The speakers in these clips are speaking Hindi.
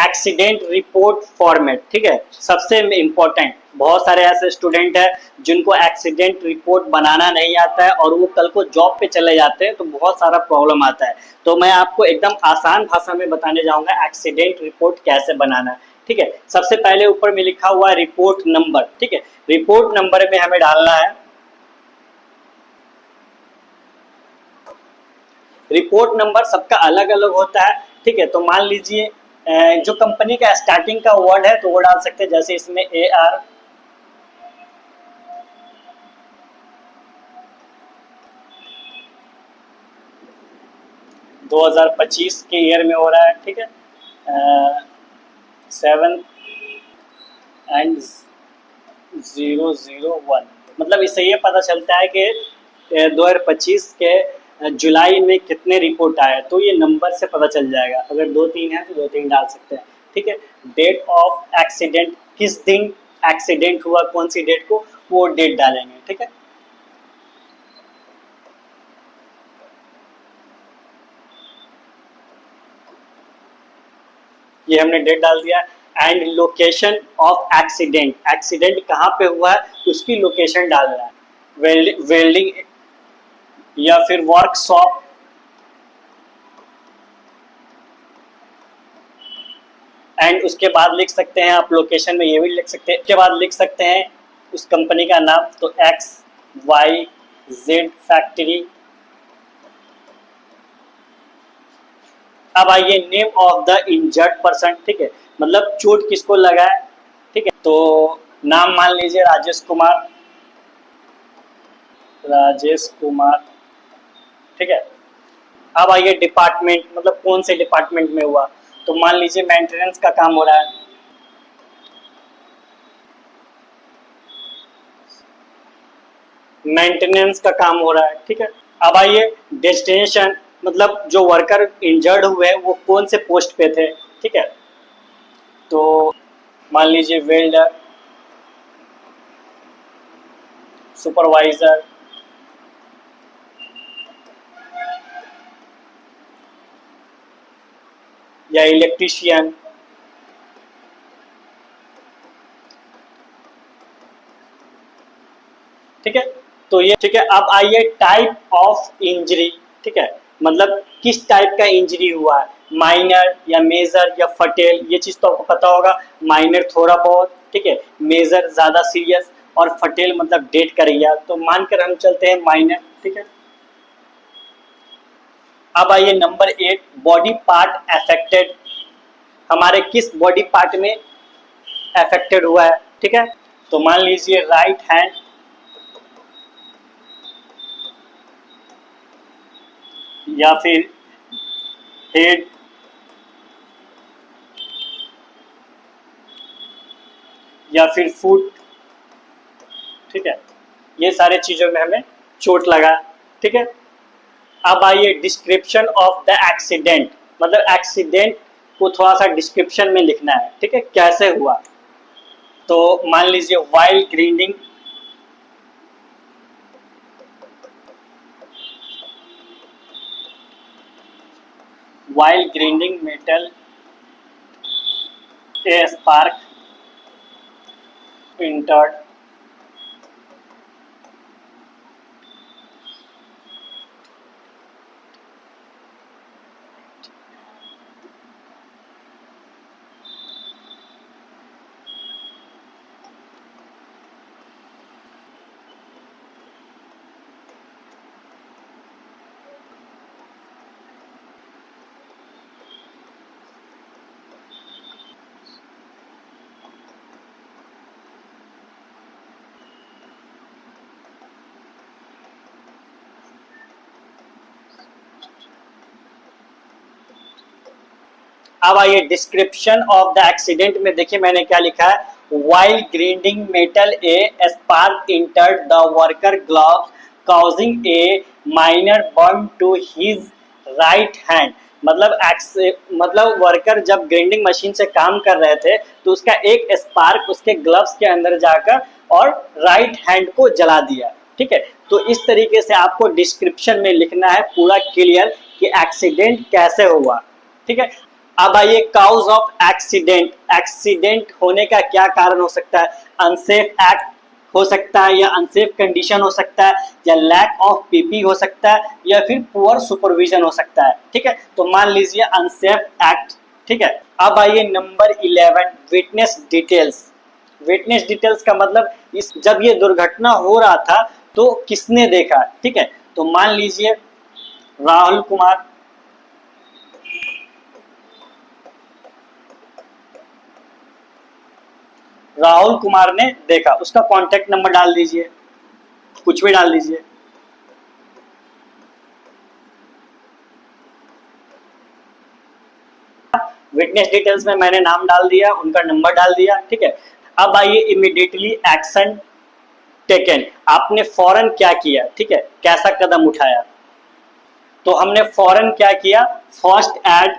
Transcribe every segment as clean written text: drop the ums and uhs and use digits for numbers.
एक्सीडेंट रिपोर्ट फॉर्मेट, ठीक है, सबसे इम्पोर्टेंट। बहुत सारे ऐसे स्टूडेंट हैं जिनको एक्सीडेंट रिपोर्ट बनाना नहीं आता है और वो कल को जॉब पे चले जाते हैं तो बहुत सारा प्रॉब्लम आता है। तो मैं आपको एकदम आसान भाषा में बताने जाऊंगा एक्सीडेंट रिपोर्ट कैसे बनाना है, ठीक है। सबसे पहले ऊपर में लिखा हुआ है रिपोर्ट नंबर, ठीक है। रिपोर्ट नंबर में हमें डालना है, रिपोर्ट नंबर सबका अलग अलग होता है, ठीक है। तो मान लीजिए जो कंपनी का स्टार्टिंग का वर्ड है तो वो डाल सकते हैं, जैसे इसमें AR, दो 2025 के ईयर में हो रहा है, ठीक है। 7/001, मतलब इससे ये पता चलता है कि 2025 के जुलाई में कितने रिपोर्ट आए, तो ये नंबर से पता चल जाएगा। अगर 2-3 है तो 2-3 डाल सकते हैं, ठीक है। डेट ऑफ एक्सीडेंट, किस दिन एक्सीडेंट हुआ, कौन सी डेट को, वो डेट डालेंगे, ठीक है। ये हमने डेट डाल दिया। And location of accident, accident कहाँ पे हुआ है उसकी लोकेशन डालना है। वेल्डिंग या फिर वर्कशॉप, एंड उसके बाद लिख सकते हैं आप लोकेशन में ये भी लिख सकते हैं, उसके बाद लिख सकते हैं उस कंपनी का नाम, तो XYZ फैक्ट्री। अब आइए name of the injured person, ठीक है, मतलब चोट किसको लगा है, ठीक है। तो नाम मान लीजिए राजेश कुमार, राजेश कुमार, ठीक है। अब आइए डिपार्टमेंट, मतलब कौन से डिपार्टमेंट में हुआ, तो मान लीजिए मेंटेनेंस का काम हो रहा है, मेंटेनेंस का काम हो रहा है, ठीक है। अब आइए डेस्टिनेशन, मतलब जो वर्कर इंजर्ड हुए वो कौन से पोस्ट पे थे, ठीक है। तो मान लीजिए वेल्डर, सुपरवाइजर, या इलेक्ट्रीशियन, ठीक है। तो ये ठीक है। अब आइए टाइप ऑफ इंजरी, ठीक है, मतलब किस टाइप का इंजरी हुआ है, माइनर या मेजर या फटेल, ये चीज तो आपको पता होगा। माइनर थोड़ा बहुत, ठीक है, मेजर ज्यादा सीरियस, और फटेल मतलब डेट कर गया, तो मानकर हम चलते हैं माइनर, ठीक है। अब आइए नंबर 8, बॉडी पार्ट अफेक्टेड, हमारे किस बॉडी पार्ट में अफेक्टेड हुआ है, ठीक है। तो मान लीजिए राइट हैंड, या फिर हेड, या फिर फुट, ठीक है। ये सारे चीजों में हमें चोट लगा, ठीक है। अब आइए डिस्क्रिप्शन ऑफ द एक्सीडेंट, मतलब एक्सीडेंट को थोड़ा सा डिस्क्रिप्शन में लिखना है, ठीक है, कैसे हुआ। तो मान लीजिए वाइल ग्राइंडिंग, मेटल ए स्पार्क entered, अब आइए डिस्क्रिप्शन ऑफ द एक्सीडेंट में देखिए मैंने क्या लिखा है, while grinding metal a spark entered the worker gloves causing a minor burn to his right hand। मतलब वर्कर जब ग्राइंडिंग मशीन से काम कर रहे थे तो उसका एक स्पार्क उसके ग्लव्स के अंदर जाकर और राइट हैंड को जला दिया, ठीक है। तो इस तरीके से आपको डिस्क्रिप्शन में लिखना है पूरा क्लियर कि एक्सीडेंट कैसे हुआ, ठीक है। अब आइए काउज ऑफ एक्सीडेंट, एक्सीडेंट होने का क्या कारण हो सकता है? अनसेफ एक्ट हो सकता है, या अनसेफ कंडीशन हो सकता है, या लैक ऑफ पीपी हो सकता है, या फिर पुअर सुपरविजन हो सकता है। ठीक है, तो मान लीजिए अनसेफ एक्ट। ठीक है, अब आइए number 11, witness details. Witness details का मतलब इस जब ये दुर्घटना हो रहा था तो किसने देखा? ठीक है, तो मान लीजिए राहुल कुमार, राहुल कुमार ने देखा, उसका कॉन्टेक्ट नंबर डाल दीजिए, कुछ भी डाल दीजिए। विटनेस डिटेल्स में मैंने नाम डाल दिया, उनका नंबर डाल दिया। ठीक है, अब आइए इमीडिएटली एक्शन टेकन, आपने फौरन क्या किया? ठीक है, कैसा कदम उठाया? तो हमने फौरन क्या किया? First aid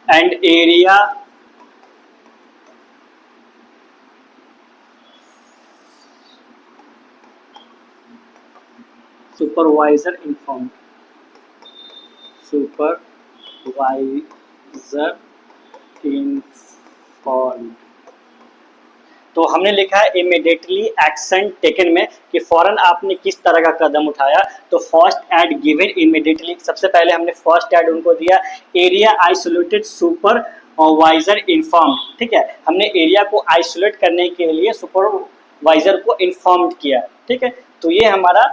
and area supervisor inform, supervisor inform. तो हमने लिखा है इमीडिएटली एक्शन टेकन में कि फौरन आपने किस तरह का कदम उठाया। तो फर्स्ट एड गिवन इमीडिएटली, सबसे पहले हमने फर्स्ट एड उनको दिया। एरिया आइसोलेटेड सुपरवाइजर इन्फॉर्म, ठीक है, हमने एरिया को आइसोलेट करने के लिए सुपरवाइजर को इन्फॉर्म किया। ठीक है, तो ये हमारा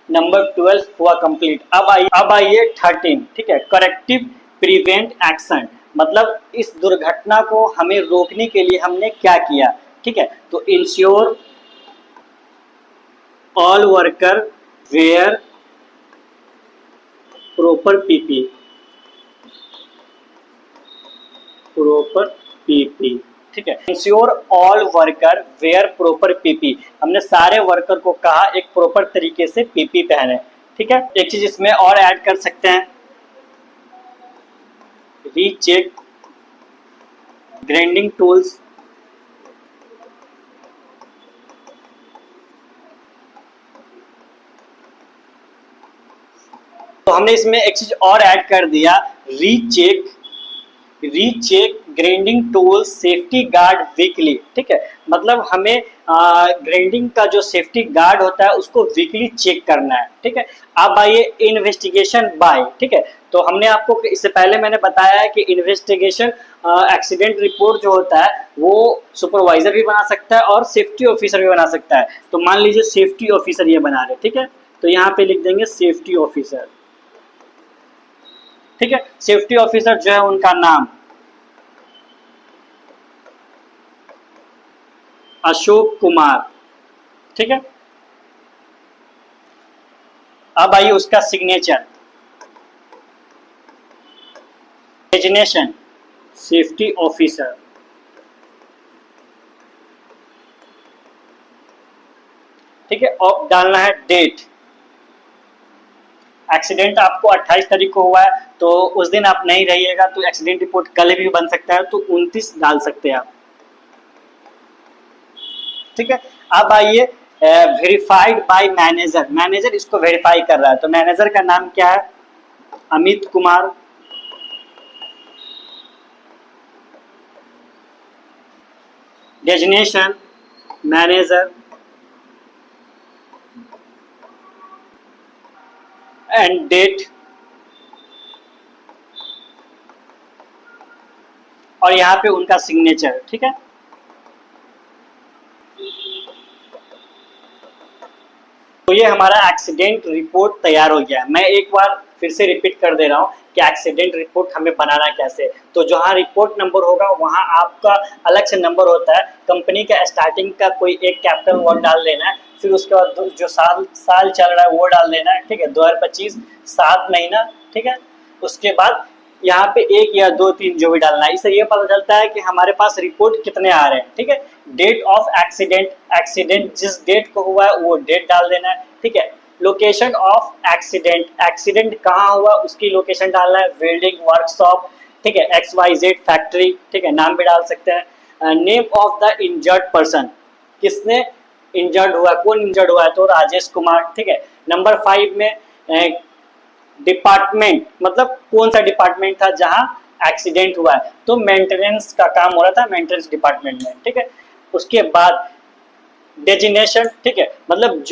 नंबर 12 हुआ कंप्लीट। अब आइए 13, ठीक है, करेक्टिव प्रिवेंट एक्शन, मतलब इस दुर्घटना को हमें रोकने के लिए हमने क्या किया? ठीक है, तो ensure all worker wear proper PP, ठीक है, ensure all worker wear proper PP, हमने सारे वर्कर को कहा एक प्रॉपर तरीके से पीपी पहने। ठीक है, एक चीज इसमें और ऐड कर सकते हैं, रीचेक ग्राइंडिंग टूल्स, तो हमने इसमें एक चीज और ऐड कर दिया, recheck grinding tool safety guard weekly. ठीक है, मतलब हमें ग्राइंडिंग का जो सेफ्टी गार्ड होता है उसको वीकली चेक करना है। ठीक है, अब आइए इन्वेस्टिगेशन बाय। ठीक है, तो हमने आपको इससे पहले मैंने बताया है कि इन्वेस्टिगेशन एक्सीडेंट रिपोर्ट जो होता है वो सुपरवाइजर भी बना सकता है और सेफ्टी ऑफिसर भी बना सकता है। तो मान लीजिए सेफ्टी ऑफिसर ये बना रहे। ठीक है, तो यहाँ पे लिख देंगे सेफ्टी ऑफिसर। ठीक है, सेफ्टी ऑफिसर जो है उनका नाम अशोक कुमार। ठीक है, अब आइए उसका सिग्नेचर, डेजिग्नेशन सेफ्टी ऑफिसर। ठीक है, और डालना है डेट, एक्सीडेंट आपको 28 तारीख को हुआ है तो उस दिन आप नहीं रहिएगा तो एक्सीडेंट रिपोर्ट कल भी बन सकता है, तो 29 डाल सकते हैं आप। ठीक है, अब आइए वेरीफाइड बाय मैनेजर, मैनेजर इसको वेरीफाई कर रहा है, तो मैनेजर का नाम क्या है? Amit Kumar. Designation manager and date, और यहाँ पे उनका सिग्नेचर। ठीक है, तो ये हमारा एक्सीडेंट रिपोर्ट तैयार हो गया है। मैं एक बार फिर से रिपीट कर दे रहा हूँ कि एक्सीडेंट रिपोर्ट हमें बनाना कैसे। तो जहाँ रिपोर्ट नंबर होगा वहाँ आपका अलग से नंबर होता है, कंपनी का स्टार्टिंग का कोई एक कैपिटल वर्ड डाल देना है, फिर उसके बाद जो साल चल रहा है वो डाल देना है। ठीक है, 2025 7 महीना। ठीक है, उसके बाद यहाँ पे 1 या 2 3 जो भी डालना है, इससे ये पता चलता है कि हमारे पास रिपोर्ट कितने आ रहे हैं। ठीक है, डेट ऑफ एक्सीडेंट, एक्सीडेंट जिस डेट को हुआ है वो डेट डाल देना है। ठीक है, लोकेशन ऑफ एक्सीडेंट, एक्सीडेंट कहाँ हुआ उसकी लोकेशन डालना है, वेल्डिंग वर्कशॉप। ठीक है, XYZ फैक्ट्री। ठीक है, नाम भी डाल सकते हैं। Name of the injured person, किसने इंजर्ड हुआ, कौन इंजर्ड हुआ है, तो राजेश कुमार। ठीक है। नंबर 5 में डिपार्टमेंट, मतलब कौन सा डिपार्टमेंट था जहां एक्सीडेंट हुआ है, तो मेंटेनेंस का काम हो रहा था मेंटेनेंस डिपार्टमेंट में। ठीक है। उसके बाद डेजिग्नेशन, ठीक है, मतलब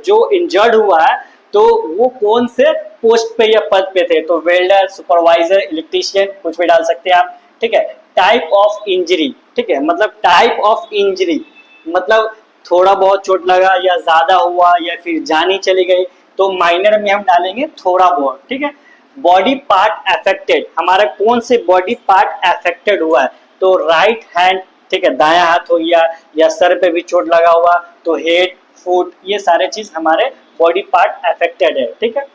जो इंजर्ड हुआ है तो वो कौन से पोस्ट पे या पद पे थे, तो वेल्डर, सुपरवाइजर, इलेक्ट्रीशियन, कुछ भी डाल सकते हैं आप। ठीक है। टाइप ऑफ इंजरी, ठीक है, मतलब टाइप ऑफ इंजरी मतलब थोड़ा बहुत चोट लगा या ज्यादा हुआ या फिर जान ही चली गई, तो माइनर में हम डालेंगे थोड़ा बहुत। ठीक है। बॉडी पार्ट अफेक्टेड, हमारा कौन से बॉडी पार्ट अफेक्टेड हुआ है, तो राइट हैंड, ठीक है, दायां हाथ हो गया, या सर पे भी चोट लगा हुआ तो हेड, फुट, ये सारे चीज हमारे बॉडी पार्ट अफेक्टेड है। ठीक है।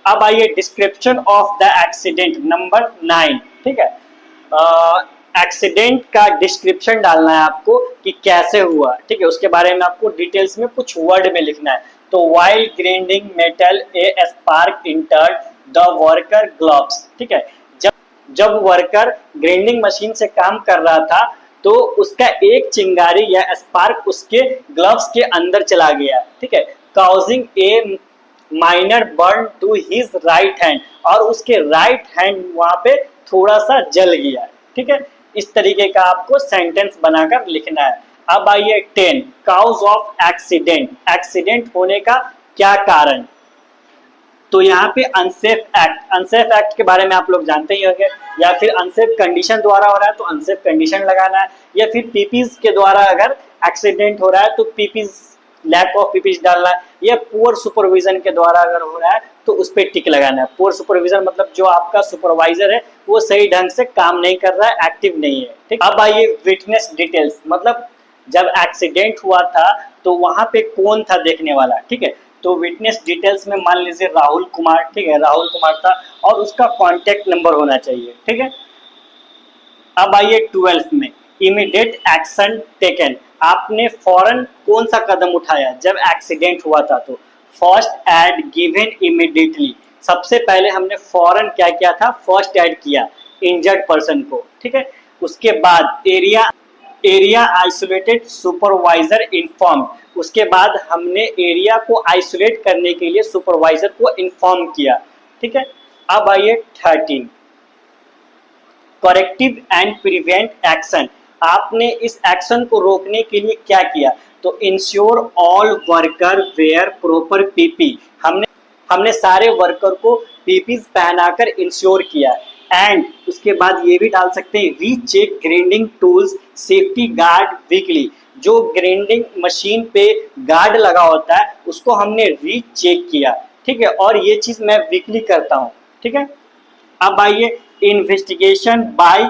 अब आइए description of the accident number 9। ठीक है। एक्सीडेंट का डिस्क्रिप्शन डालना है आपको कि कैसे हुआ। ठीक है। उसके बारे में आपको डिटेल्स में कुछ वर्ड में लिखना है। तो while grinding metal A spark entered the worker gloves. ठीक है। जब वर्कर ग्राइंडिंग मशीन से काम कर रहा था तो उसका एक चिंगारी या स्पार्क उसके ग्लव्स के अंदर चला गया। ठीक है। Causing a minor burn to his right hand, और उसके राइट हैंड वहां पे थोड़ा सा जल गया। ठीक है। इस तरीके का आपको सेंटेंस बनाकर लिखना है। अब आइए 10, काउज ऑफ एक्सीडेंट, एक्सीडेंट होने का क्या कारण, तो यहाँ पे अनसेफ एक्ट, अनसेफ एक्ट के बारे में आप लोग जानते ही होंगे, या फिर अनसेफ कंडीशन द्वारा हो रहा है तो अनसेफ कंडीशन लगाना है, या फिर पीपीज के द्वारा अगर एक्सीडेंट हो रहा है तो पीपीज, लैक ऑफ पीपीज डालना है, या पुअर सुपरविजन के द्वारा अगर हो रहा है तो उस पर टिक लगाना है। पुअर सुपरविजन मतलब जो आपका सुपरवाइजर है वो सही ढंग से काम नहीं कर रहा है, एक्टिव नहीं है। ठीक। अब आइए विटनेस डिटेल्स, मतलब जब एक्सीडेंट हुआ था तो वहां पे कौन था देखने वाला। ठीक है। तो विटनेस डिटेल्स में मान लीजिए राहुल कुमार, ठीक है, राहुल कुमार था और उसका कांटेक्ट नंबर होना चाहिए। ठीक है। अब आइए 12 में इमीडिएट एक्शन टेकन, आपने फौरन कौन सा कदम उठाया जब एक्सीडेंट हुआ था, तो फर्स्ट एड गिवन इमीडिएटली, सबसे पहले हमने फौरन क्या किया था, फर्स्ट एड किया इंजर्ड पर्सन को। ठीक है। उसके बाद एरिया आइसोलेटेड, सुपरवाइजर इन्फॉर्म, उसके बाद हमने एरिया को आइसोलेट करने के लिए सुपरवाइजर को इन्फॉर्म किया। ठीक है। अब आइए 13, करेक्टिव एंड प्रिवेंट एक्शन, आपने इस एक्शन को रोकने के लिए क्या किया, तो ensure all worker wear proper PP, हमने सारे वर्कर को पीपीज पहनाकर इंश्योर किया। एंड उसके बाद ये भी डाल सकते हैं recheck grinding tools safety guard weekly, जो ग्राइंडिंग मशीन पे गार्ड लगा होता है उसको हमने रीचेक किया। ठीक है। और ये चीज मैं वीकली करता हूँ। ठीक है। अब आइए इन्वेस्टिगेशन बाय,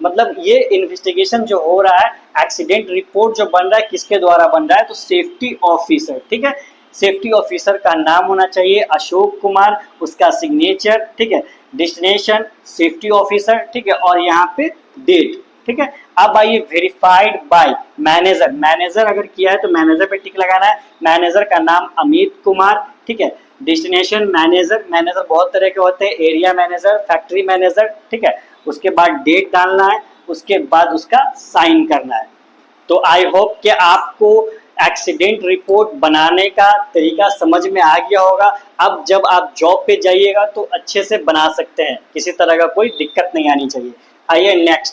मतलब ये इन्वेस्टिगेशन जो हो रहा है, एक्सीडेंट रिपोर्ट जो बन रहा है किसके द्वारा बन रहा है, तो सेफ्टी ऑफिसर। ठीक है। सेफ्टी ऑफिसर का नाम होना चाहिए अशोक कुमार, उसका सिग्नेचर, ठीक है, डेस्टिनेशन सेफ्टी ऑफिसर, ठीक है, और यहाँ पे डेट। ठीक है। अब आइए वेरीफाइड बाय मैनेजर, मैनेजर अगर किया है तो मैनेजर पे टिक लगाना है। मैनेजर का नाम अमित कुमार। ठीक है। डेस्टिनेशन मैनेजर, मैनेजर बहुत तरह के होते हैं, एरिया मैनेजर, फैक्ट्री मैनेजर। ठीक है। उसके बाद डेट डालना है, उसके बाद उसका साइन करना है। तो आई होप कि आपको एक्सीडेंट रिपोर्ट बनाने का तरीका समझ में आ गया होगा। अब जब आप जॉब पे जाइएगा तो अच्छे से बना सकते हैं, किसी तरह का कोई दिक्कत नहीं आनी चाहिए। आइए नेक्स्ट,